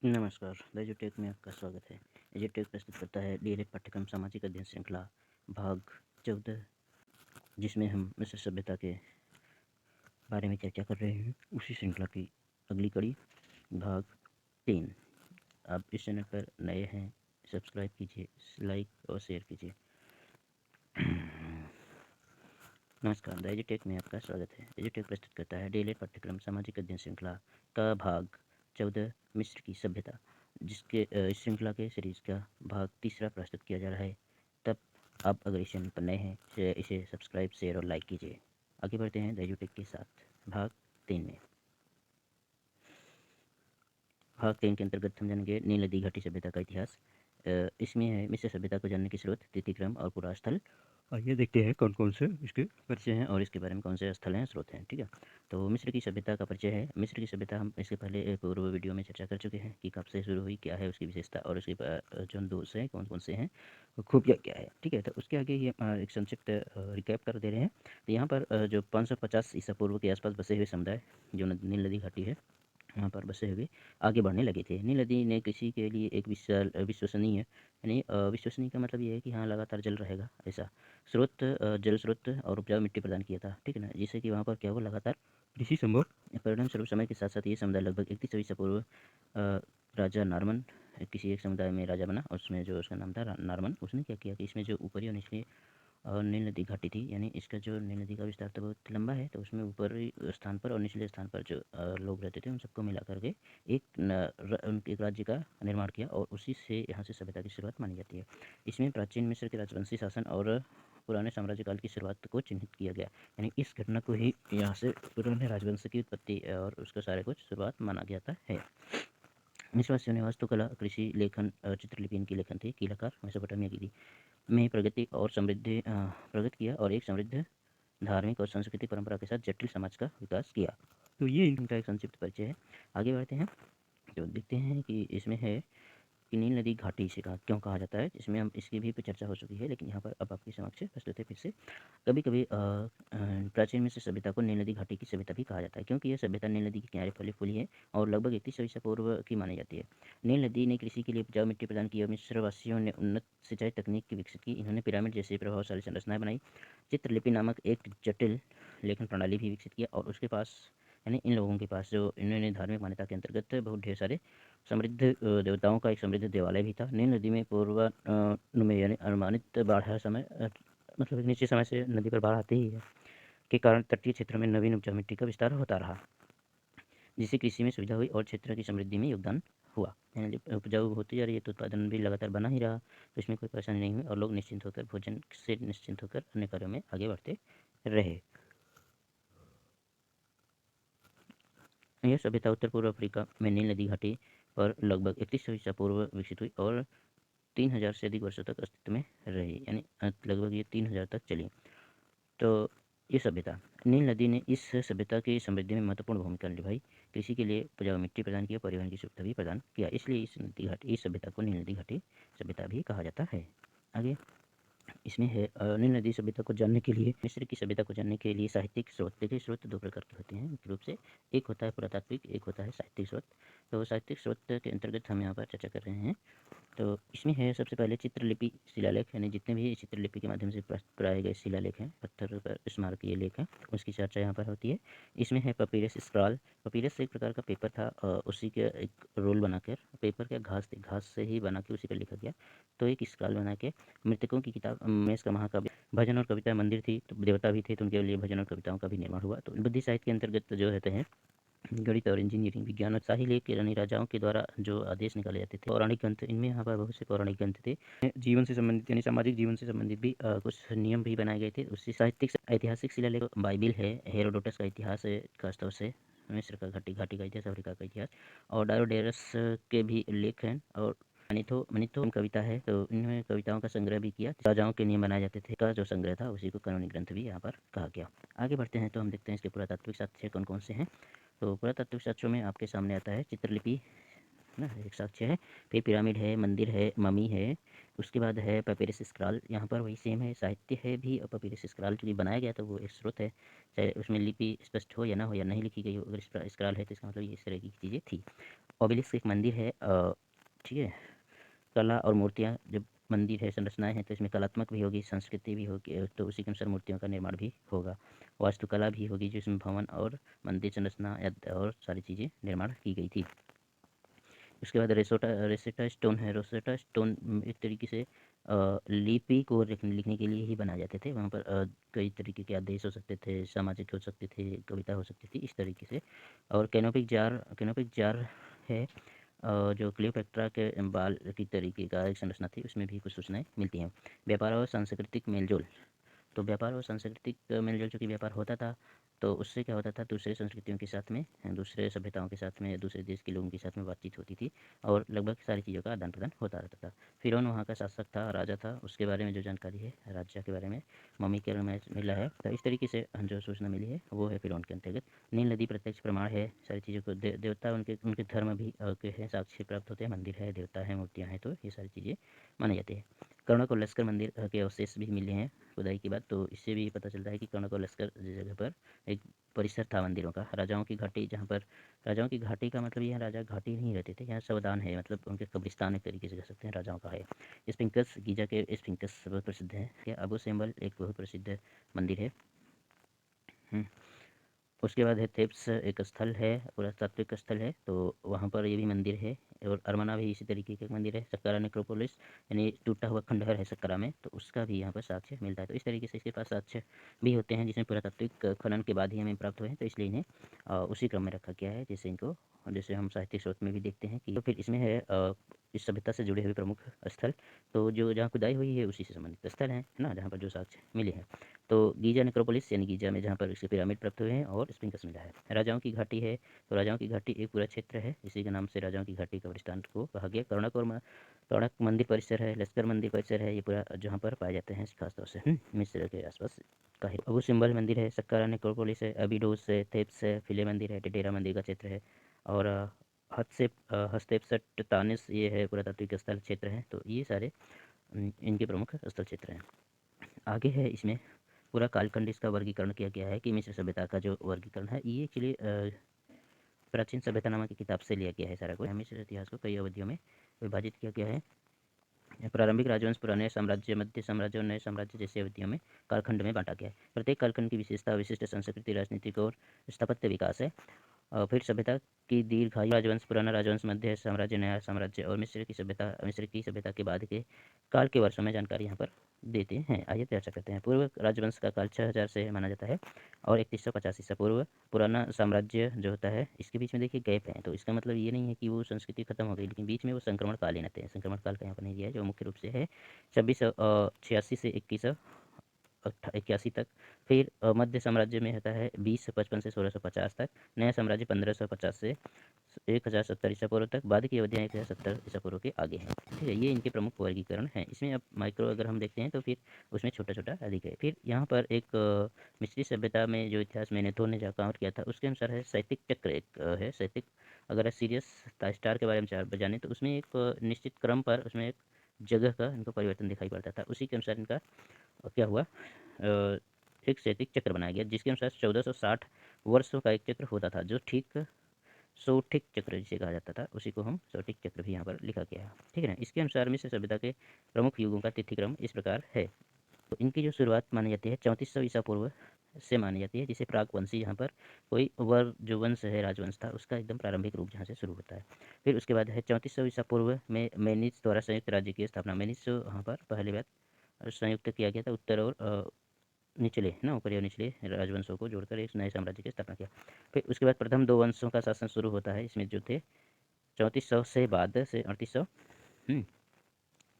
नमस्कार, द एजुटेक में आपका स्वागत है। एजुटेक प्रस्तुत करता है डीएलएड पाठ्यक्रम सामाजिक अध्ययन श्रृंखला भाग 14, जिसमें हम मिस्र सभ्यता के बारे में चर्चा कर रहे हैं। उसी श्रृंखला की अगली कड़ी भाग 3। आप इस चैनल पर नए हैं, सब्सक्राइब कीजिए, लाइक और शेयर कीजिए। नमस्कार, द एजुटेक में आपका स्वागत है। एजुटेक प्रस्तुत करता है डीएलएड पाठ्यक्रम सामाजिक अध्ययन श्रृंखला का भाग 14 मिस्र की सभ्यता, जिसके इस श्रृंखला के सीरीज का भाग 3 प्रस्तुत किया जा रहा है। तब आप अगर इस चैनल पर नए हैं इसे सब्सक्राइब, शेयर और लाइक कीजिए। आगे बढ़ते हैं द एजुटेक के साथ भाग 3 में। भाग 3 के अंतर्गत हम जानेंगे नील नदी घाटी सभ्यता का इतिहास। इसमें है मिस्र सभ्यता को जानने के स्रोत, तिथिक्रम और पूरा स्थल। आइए देखते हैं कौन कौन से इसके परिचय हैं और इसके बारे में कौन से स्थल हैं, स्रोत हैं। ठीक है, तो मिस्र की सभ्यता का परिचय है। मिस्र की सभ्यता हम इसके पहले पूर्व वीडियो में चर्चा कर चुके हैं कि कब से शुरू हुई, क्या है उसकी विशेषता और उसके जो दोष हैं कौन कौन से हैं, खूबियाँ क्या है। ठीक है, तो उसके आगे ये एक संक्षिप्त रिकैप कर दे रहे हैं। तो यहाँ पर जो 550 ईसा पूर्व के आसपास बसे हुए समुदाय जो नील नदी घाटी है वहाँ पर बसे हुए आगे बढ़ने लगे थे। नील नदी ने कृषि के लिए एक विशाल विश्वसनीय, यानी विश्वसनीय का मतलब ये है कि हाँ लगातार जल रहेगा ऐसा स्रोत, जल स्रोत और उपजाऊ मिट्टी प्रदान किया था। ठीक है ना, जिससे कि वहाँ पर क्या हुआ, लगातार कृषि संभव। परिणाम स्वरूप समय के साथ साथ ये समुदाय लगभग 31 ईसा पूर्व राजा नार्मन किसी एक समुदाय में राजा बना, और उसमें जो उसका नाम था नार्मन, उसने क्या किया कि इसमें जो ऊपरी और निचली और नील नदी घाटी थी, यानी इसका जो नील नदी का विस्तार तो बहुत लंबा है, तो उसमें ऊपरी स्थान पर और निचले स्थान पर जो लोग रहते थे उन सबको मिला करके एक राज्य का निर्माण किया, और उसी से यहाँ से सभ्यता की शुरुआत मानी जाती है। इसमें प्राचीन मिस्र के राजवंशी शासन और पुराने साम्राज्य काल की शुरुआत को चिन्हित किया गया, यानी इस घटना को ही यहाँ से पुराने राजवंश की उत्पत्ति और उसका सारे कुछ शुरुआत माना जाता है। मिस्रवासियों ने वास्तुकला, कृषि, लेखन, चित्रलिपि इनकी लेखन थी, कीलाकार मेसोपोटामिया की थी में प्रगति और समृद्धि प्रगति किया और एक समृद्ध धार्मिक और सांस्कृतिक परंपरा के साथ जटिल समाज का विकास किया। तो ये इनका एक संक्षिप्त परिचय है। आगे बढ़ते हैं तो देखते हैं कि इसमें है कि नील नदी घाटी इसे क्यों कहा जाता है। इसमें हम इसकी भी चर्चा हो चुकी है, लेकिन यहाँ पर अब आपके समक्ष प्रस्तुत है फिर से। कभी कभी प्राचीन मिस्र सभ्यता को नील नदी घाटी की सभ्यता भी कहा जाता है, क्योंकि यह सभ्यता नील नदी के किनारे फली फूली है और लगभग 31 ईसा पूर्व की मानी जाती है। नील नदी ने कृषि के लिए उपजाऊ मिट्टी प्रदान की और मिस्रवासियों ने उन्नत सिंचाई तकनीक की विकसित की। इन्होंने पिरामिड जैसी प्रभावशाली संरचनाएं बनाई, चित्रलिपि नामक एक जटिल लेखन प्रणाली भी विकसित किया, और उसके पास, यानी इन लोगों के पास, जो इन्होंने धार्मिक मान्यता के अंतर्गत बहुत ढेर सारे समृद्ध देवताओं का एक समृद्ध देवालय भी था। नील नदी में पूर्वानुमेय यानी अनुमानित बाढ़ समय, मतलब एक निश्चित समय से नदी पर बाढ़ आती ही है, के कारण तटीय क्षेत्र में नवीन उपजाऊ मिट्टी का विस्तार होता रहा, जिससे कृषि में सुविधा हुई और क्षेत्र की समृद्धि में योगदान हुआ। यानी जब उपजाऊ होती जा रही है तो उत्पादन भी लगातार बना ही रहा, तो इसमें कोई परेशानी नहीं हुई और लोग निश्चिंत होकर, भोजन से निश्चिंत होकर अन्य कार्यों में आगे बढ़ते रहे। यह सभ्यता उत्तर पूर्व अफ्रीका में नील नदी घाटी पर लगभग 3100 ईसा पूर्व विकसित हुई और 3000 से अधिक वर्षों तक अस्तित्व में रही, यानी लगभग ये 3000 तक चली। तो ये सभ्यता, नील नदी ने इस सभ्यता की समृद्धि में महत्वपूर्ण भूमिका निभाई, कृषि के लिए उपजाऊ मिट्टी प्रदान किया, परिवहन की सुविधा भी प्रदान किया, इसलिए इस नदी घाटी, इस सभ्यता को नील नदी घाटी सभ्यता भी कहा जाता है। आगे इसमें है नील नदी सभ्यता को जानने के लिए, मिस्र की सभ्यता को जानने के लिए साहित्यिक स्रोत। देखिए, स्रोत दो प्रकार के होते हैं मुख्य रूप से, एक होता है पुरातात्विक, एक होता है साहित्यिक स्रोत। तो साहित्यिक स्रोत के अंतर्गत हम यहाँ पर चर्चा कर रहे हैं। तो इसमें है सबसे पहले चित्रलिपि शिलालेख, यानी जितने भी चित्रलिपि के माध्यम से प्राप्त गए शिलालेख हैं, पत्थर पर स्मारकीय लेख हैं, उसकी चर्चा यहाँ पर होती है। इसमें है पपीरस स्क्रॉल। पपीरस एक प्रकार का पेपर था, उसी के एक रोल बनाकर, पेपर क्या घास थी, घास से ही बना के उसी पर लिखा गया, तो एक स्क्रॉल बना के। मृतकों की किताब मेष का महाकाव्य, भजन और कविता मंदिर थी, तो देवता भी थे तो उनके लिए भजन और कविताओं का भी निर्माण हुआ। तो बुद्धि साहित्य के अंतर्गत जो रहते हैं गणित और इंजीनियरिंग, विज्ञान और शाही लेख, यानी राजाओं के द्वारा जो आदेश निकाले जाते थे। पौराणिक ग्रंथ, इनमें यहाँ पर बहुत से पौराणिक ग्रंथ थे, जीवन से संबंधित यानी सामाजिक जीवन से संबंधित भी कुछ नियम भी बनाए गए थे। उससे साहित्यिक ऐतिहासिक शिलालेख, बाइबिल है, हेरोडोटस का इतिहास है, खासतौर से मिस्र का घाटी का इतिहास, अफ्रीका का इतिहास, और डायोडेरस के भी लेख हैं, और मनिथो कविता है, तो इनमें कविताओं का संग्रह भी किया। राजाओं के नियम बनाए जाते थे का जो संग्रह था उसी को कानूनी ग्रंथ भी यहाँ पर कहा गया। आगे बढ़ते हैं तो हम देखते हैं इसके पुरातात्विक साक्ष्य कौन कौन से हैं। तो पुरातात्विक साक्ष्यों में आपके सामने आता है चित्रलिपि ना, एक साक्ष्य है। फिर पिरामिड है, मंदिर है, मम्मी है। उसके बाद है पेपिरस स्क्रॉल, यहाँ पर वही सेम है, साहित्य है भी और पेपिरस स्क्रॉल चूँकि बनाया गया तो वो एक स्रोत है, चाहे उसमें लिपि स्पष्ट हो या ना हो या नहीं लिखी गई हो, अगर स्क्रॉल है तो इसका मतलब ये इस तरह की चीज़ें थी। ओबेलिस्क एक मंदिर है, ठीक है। कला और मूर्तियाँ, जब मंदिर है, संरचनाएँ हैं तो इसमें कलात्मक भी होगी, संस्कृति भी होगी, तो उसी के अनुसार मूर्तियों का निर्माण भी होगा। वास्तुकला भी होगी जिसमें भवन और मंदिर संरचना या और सारी चीज़ें निर्माण की गई थी। उसके बाद रेसेटा स्टोन है। रोसेटा स्टोन एक तरीके से लिपि को लिखने के लिए ही बनाए जाते थे। वहाँ पर कई तरीके के आदेश हो सकते थे, सामाजिक हो सकते थे, कविता हो सकती थी, इस तरीके से। और कैनोपिक जार है, जो क्लियोपेट्रा के बाल की तरीके का एक संरचना थी, उसमें भी कुछ सूचनाएं मिलती हैं। व्यापार और सांस्कृतिक मेलजोल, तो व्यापार और सांस्कृतिक मेलजोल, चूँकि व्यापार होता था तो उससे क्या होता था, दूसरे संस्कृतियों के साथ में, दूसरे सभ्यताओं के साथ में, दूसरे देश के लोगों के साथ में बातचीत होती थी और लगभग सारी चीज़ों का आदान प्रदान होता रहता था। फ़िरौन वहाँ का शासक था, राजा था, उसके बारे में जो जानकारी है राज्य के बारे में मम्मी के में मिला है। तो इस तरीके से जो सूचना मिली है वो है फ़िरौन के अंतर्गत। नील नदी प्रत्यक्ष प्रमाण है सारी चीज़ों को। देवता उनके उनके धर्म भी के हैं, साक्ष्य प्राप्त होते हैं, मंदिर है, देवता है, मूर्तियाँ हैं, तो ये सारी चीज़ें मानी जाती है। कर्णक और लश्कर मंदिर के अवशेष भी मिले हैं खुदाई के बाद, तो इससे भी पता चलता है कि कर्णक और लश्कर जगह पर एक परिसर था मंदिरों का। राजाओं की घाटी, जहाँ पर राजाओं की घाटी का मतलब यहाँ राजा घाटी नहीं रहते थे, यहाँ सावधान है, मतलब उनके कब्रिस्तान एक तरीके से कह सकते हैं, राजाओं का है। स्पिंकस, गीजा के स्पिंकस बहुत प्रसिद्ध है। क्या अबू सिम्बल एक बहुत प्रसिद्ध मंदिर है। उसके बाद है थेब्स, एक स्थल है, पुरातात्विक स्थल है, तो वहाँ पर ये भी मंदिर है। और अरमना भी इसी तरीके का एक मंदिर है। सक्कारा नेक्रोपोलिस, यानी टूटा हुआ खंडहर है सक्कारा में, तो उसका भी यहाँ पर साक्ष्य मिलता है। तो इस तरीके से इसके पास साक्ष्य भी होते हैं जिसमें पुरातात्विक खनन के बाद ही हमें प्राप्त हुए हैं, तो इसलिए इन्हें उसी क्रम में रखा गया है, जैसे इनको, जैसे हम साहित्यिक स्रोत में भी देखते हैं कि। तो फिर इसमें है इस सभ्यता से जुड़े हुए प्रमुख स्थल, तो जो जहाँ खुदाई हुई है उसी से संबंधित स्थल हैं, है ना, जहाँ पर जो साक्ष्य मिले हैं। तो गीजा नेक्रोपोलिस, यानी गीजा में जहाँ पर इसके पिरामिड प्राप्त हुए हैं, और स्पिंकस मिला है। राजाओं की घाटी है, तो राजाओं की घाटी एक पूरा क्षेत्र है, इसी के नाम से राजाओं की घाटी का दृष्टांत को कहा गया। कर्णक मंदिर परिसर है, लश्कर मंदिर परिसर है, ये पूरा जहाँ पर पाए जाते हैं खासतौर से मिस्र के आसपास का है। अबू सिम्बल मंदिर है, सक्कारा नेक्रोपोलिस है, अबीडोस है, थेब्स है, फिले मंदिर है, टेटेरा मंदिर का क्षेत्र है। और हस्तेपसट तानिस, ये है पुरातात्विक स्थल क्षेत्र है। तो ये सारे इनके प्रमुख स्थल क्षेत्र हैं। आगे है इसमें पूरा कालखंड, इसका वर्गीकरण किया गया है कि मिस्र सभ्यता का जो वर्गीकरण है ये एक्चुअली प्राचीन सभ्यता नामक की किताब से लिया गया है सारा कुछ। मिस्र इतिहास को कई अवधियों में विभाजित किया गया है। प्रारंभिक राजवंश, पुराने साम्राज्य, मध्य साम्राज्य और नए साम्राज्य जैसे अवधियों में कालखंड में बांटा गया है। प्रत्येक कालखंड की विशेषता, विशिष्ट संस्कृति, राजनीतिक और स्थापत्य विकास है। फिर सभ्यता की दीर्घायु, राजवंश, पुराना राजवंश, मध्य साम्राज्य, नया साम्राज्य और मिस्र की सभ्यता के बाद के काल के वर्षों में जानकारी यहाँ पर देते हैं। आइए चर्चा करते हैं। पूर्व राजवंश का काल 6000 से माना जाता है और 3150 ईसा पूर्व। पुराना साम्राज्य जो होता है, इसके बीच में देखिए गैप है, तो इसका मतलब ये नहीं है कि वो संस्कृति खत्म हो गई, लेकिन बीच में वो संक्रमण कालीन आते हैं। संक्रमण काल का यहाँ पर नहीं दिया है, जो मुख्य रूप से है 2686 से 2181 तक। फिर मध्य साम्राज्य में होता है 2055 से 1650 तक। नया साम्राज्य 1550 से 1070 ईसा पूर्व तक। बाद की अवधियाँ 1070 ईसा पूर्व के आगे हैं। ठीक है, ये इनके प्रमुख वर्गीकरण हैं। इसमें अब माइक्रो अगर हम देखते हैं तो फिर उसमें छोटा छोटा अधिक है। फिर यहाँ पर एक मिस्री सभ्यता में जो इतिहास मैनेथो ने जहाँ काउंट किया था उसके अनुसार है साहित्यिक चक्र, एक है साहित्यिक। अगर सीरियस स्टार के बारे में जाने तो उसमें एक निश्चित क्रम पर उसमें एक जगह का इनको परिवर्तन दिखाई पड़ता था। उसी के अनुसार इनका क्या हुआ, एक क्षैतिज चक्र बनाया गया जिसके अनुसार 1460 वर्षों का एक चक्र होता था, जो ठीक सौठिक चक्र जिसे कहा जाता था, उसी को हम सौठिक चक्र भी यहाँ पर लिखा गया है। ठीक है ना। इसके अनुसार मिस्र सभ्यता के प्रमुख युगों का तिथिक्रम इस प्रकार है। तो इनकी जो शुरुआत मानी जाती है 3400 ईसा पूर्व से मानी जाती है, जिसे प्रागवंशी, यहाँ पर कोई जो वंश है, राजवंश था, उसका एकदम प्रारंभिक रूप जहाँ से शुरू होता है। फिर उसके बाद है 3400 ईसा पूर्व में मेनिस द्वारा संयुक्त राज्य की स्थापना। मेनिस यहाँ पर पहली बार संयुक्त किया गया था, उत्तर और निचले, है ना, ऊपरी और निचले राजवंशों को जोड़कर एक नए साम्राज्य की स्थापना किया। फिर उसके बाद प्रथम दो वंशों का शासन शुरू होता है, इसमें जो थे 3400 से बाद से 3800,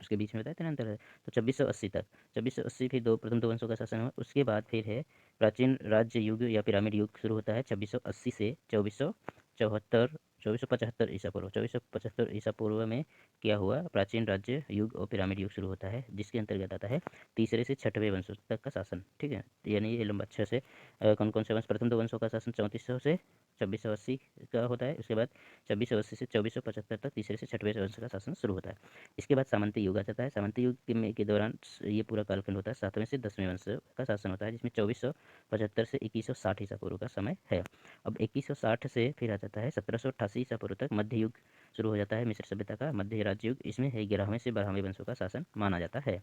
उसके बीच में बताया था ना अंतर है, तो 2680 तक। 2680 फिर प्रथम दो वंशों का शासन हुआ। उसके बाद फिर है प्राचीन राज्य युग या पिरामिड युग शुरू होता है 2680 से 2475 ईसा पूर्व। 2475 ईसा पूर्व में क्या हुआ, प्राचीन राज्य युग और पिरामिड युग शुरू होता है, जिसके अंतर्गत आता है तीसरे से छठवें वंशों तक का शासन। ठीक है, यानी ये लंबा 6 से कौन कौन से वंश, प्रथम दो वंशों का शासन 3400 से 2680 का होता है। उसके बाद 2680 से 2475 तक तीसरे से छठवें वंश का शासन शुरू होता है। इसके बाद सामंती युग आ जाता है। सामंती युग के दौरान ये पूरा कालखंड होता है 7वें से 10वें वंश का शासन होता है, जिसमें 2475 से 2160 ईसा पूर्व का समय है। अब 2160 से फिर आ जाता है 1788 ईसा पूर्व तक मध्य युग शुरू हो जाता है मिस्र सभ्यता का मध्य राजयुग। इसमें 11वें से 12वें वंशों का शासन माना जाता है।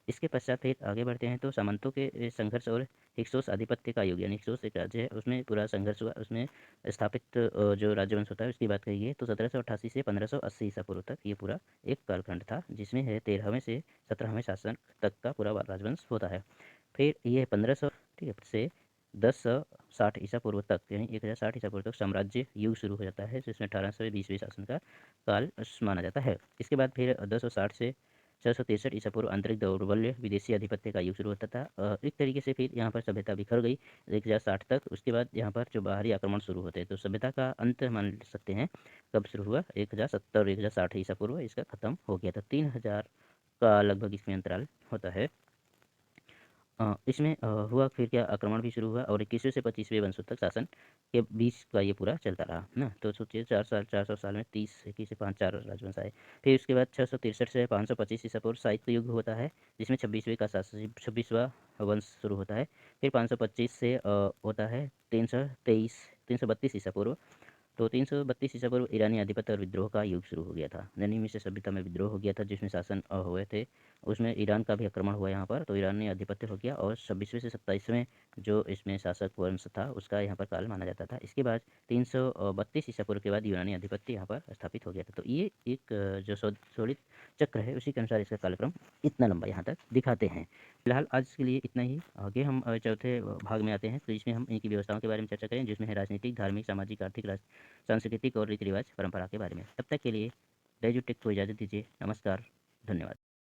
इसके पश्चात फिर आगे बढ़ते हैं तो सामंतों के संघर्ष और हिक्सोस आधिपत्य का युग, यानी हिक्सोस एक राज्य है, उसमें पूरा संघर्ष हुआ। उसमें स्थापित जो राज्यवंश होता है उसकी बात करिए तो 1788 से 1580 ईसा पूर्व तक ये पूरा एक कालखंड था, जिसमें है 13वें से 17वें शासन तक का पूरा राजवंश होता है। फिर ये 1500 ठीक है से 1060 ईसा पूर्व तक, यानी 1060 ईसा पूर्व तक साम्राज्य युग शुरू हो जाता है, जिसमें 1820वें शासन का काल माना जाता है। इसके बाद फिर 1060 से 663 ईसा पूर्व आंतरिक दौर्बल्य विदेशी आधिपत्य का युग शुरू होता था। एक तरीके से फिर यहाँ पर सभ्यता बिखर गई 1060 तक। उसके बाद यहाँ पर जो बाहरी आक्रमण शुरू होते हैं तो सभ्यता का अंत मान सकते हैं कब शुरू हुआ, 1070 और 1060 ईसा पूर्व इसका खत्म हो गया था। 3000 का लगभग इसमें अंतराल होता है। इसमें हुआ फिर क्या, आक्रमण भी शुरू हुआ और 21वें से 25वें वंशों तक शासन के बीच का ये पूरा चलता रहा ना। तो सोचिए 400 साल में 30 21 से 5 4 राजवंश आए। फिर उसके बाद 663 से 525 ईसा पूर्व साहित्य युग होता है, जिसमें 26वां वंश शुरू होता है। फिर 525 से होता है 332 ईसा पूर्व। तो 332 ईसा पूर्व ईरानी आधिपत्य और विद्रोह का युग शुरू हो गया था, यानी मिस्र सभ्यता में विद्रोह हो गया था, जिसमें शासन हुए थे। उसमें ईरान का भी आक्रमण हुआ यहाँ पर, तो ईरानी आधिपत्य हो गया और 26वें से 27वें जो इसमें शासक वंश था उसका यहाँ पर काल माना जाता था। इसके बाद 332 ईसा पूर्व के बाद यूनानी आधिपत्य यहाँ पर स्थापित हो गया था। तो ये एक जो शोधित चक्र है उसी के अनुसार इसका कालक्रम इतना लंबा यहाँ तक दिखाते हैं। फिलहाल आज के लिए इतना ही। आगे हम चौथे भाग में आते हैं, तो इसमें हम इनकी व्यवस्थाओं के बारे में चर्चा करें, जिसमें है राजनीतिक, धार्मिक, सामाजिक, आर्थिक, सांस्कृतिक और रीति रिवाज परंपरा के बारे में। तब तक के लिए दयाजू टेक को इजाज़त दीजिए। नमस्कार, धन्यवाद।